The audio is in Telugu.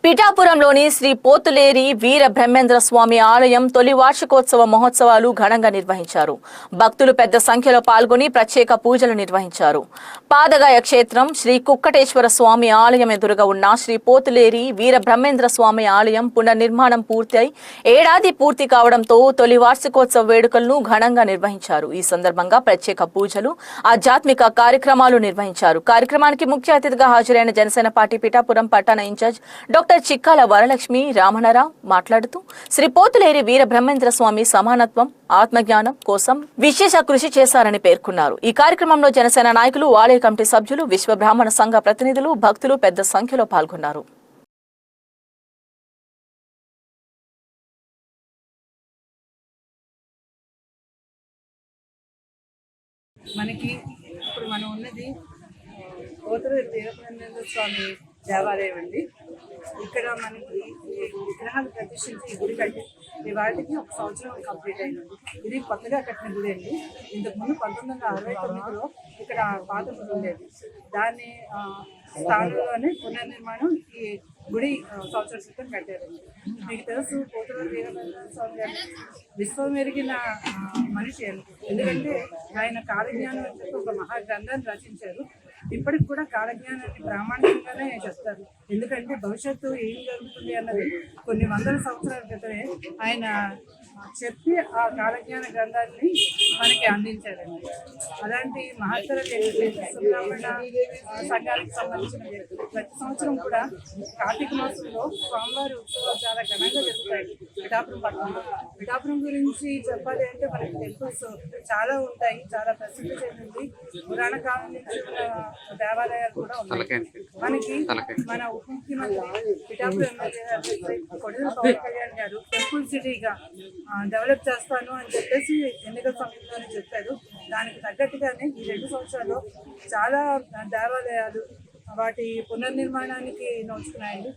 పిఠాపురంలోని శ్రీ పోతులేరి వీర బ్రహ్మేంద్ర స్వామి ఆలయం తొలి వార్షికోత్సవ మహోత్సవాలు ఘనంగా నిర్వహించారు. భక్తులు పెద్ద సంఖ్యలో పాల్గొని ప్రత్యేక పూజలు నిర్వహించారు. పాదగాయ క్షేత్రం శ్రీ కుక్కటేశ్వర స్వామి ఆలయం ఎదురుగా ఉన్న శ్రీ పోతులేరి వీర బ్రహ్మేంద్ర స్వామి ఆలయం పునర్నిర్మాణం పూర్తయి ఏడాది పూర్తి కావడంతో తొలి వార్షికోత్సవ వేడుకలను ఘనంగా నిర్వహించారు. ఈ సందర్భంగా ప్రత్యేక పూజలు, ఆధ్యాత్మిక కార్యక్రమాలు నిర్వహించారు. కార్యక్రమానికి ముఖ్య అతిథిగా హాజరైన జనసేన పార్టీ పిఠాపురం పట్టణ ఇన్ఛార్జ్ డాక్టర్ చిక్కాల వరలక్ష్మి రామణరావు మాట్లాడుతూ శ్రీ పోతులేరి వీర బ్రహ్మేంద్ర స్వామి సమానత్వం, ఆత్మజ్ఞానం కోసం విశేష కృషి చేశారని పేర్కొన్నారు. ఈ కార్యక్రమంలో జనసేన నాయకులు, ఆలయ కమిటీ సభ్యులు, విశ్వ బ్రాహ్మణ సంఘ ప్రతినిధులు, భక్తులు పెద్ద సంఖ్యలో పాల్గొన్నారు. మనకి ఇప్పుడు మనం ఉన్నది పోతులేరి వీరబ్రహ్మేంద్ర స్వామి దేవాలయం అండి. ఇక్కడ మనకి విగ్రహాలు ప్రతిష్ఠించి ఈ గుడి కట్టి వాటికి 1 సంవత్సరం కంప్లీట్ అయింది. ఇది కొత్తగా కట్టిన గుడి అండి. ఇంతకుముందు 1969లో ఇక్కడ పాత గుడి ఉండేది. దాన్ని స్థానంలోనే పునర్నిర్మాణం ఈ గుడి సంవత్సరం క్రితం కట్టారండి. మీకు తెలుసు, పోతులేరి వీరబ్రహ్మేంద్ర స్వామి గారు విశ్వం ఎరిగిన మనిషి అని. ఎందుకంటే ఆయన కాలజ్ఞానం అని చెప్పి ఒక మహాగ్రంథాన్ని రచించారు. ఇప్పటికి కూడా కాలజ్ఞానాన్ని ప్రామాణికంగానే చెప్తారు. ఎందుకంటే భవిష్యత్తు ఏం జరుగుతుంది అన్నది కొన్ని వందల సంవత్సరాల క్రితమే ఆయన చెప్పి ఆ కాలజ్ఞాన గ్రంథాన్ని మనకి అందించారండి. అలాంటి మహత్తర బ్రాహ్మణ సంఘానికి సంబంధించిన వ్యక్తులు ప్రతి సంవత్సరం కూడా కార్తీక మాసంలో స్వామివారి ఉత్సవాలు చాలా ఘనంగా జరుగుతాయి పిఠాపురం పట్టణంలో. పిఠాపురం గురించి చెప్పాలి అంటే మనకి టెంపుల్స్ చాలా ఉంటాయి, చాలా ప్రసిద్ధి చెందింది. పురాణ కాలం నుంచి ఉన్న దేవాలయాలు కూడా ఉన్నాయి. మనకి మన ఉప ముఖ్యమంత్రి పిఠాపురం ఎమ్మెల్యే కొడిదెల పవన్ కళ్యాణ్ గారు టెంపుల్ సిటీగా డెవలప్ చేస్తాను అని చెప్పేసి ఎన్నికల సమయంలోనే చెప్పారు. దానికి తగ్గట్టుగానే ఈ 2 సంవత్సరాల్లో చాలా దేవాలయాలు వాటి పునర్నిర్మాణానికి నోచుకున్నాయండి.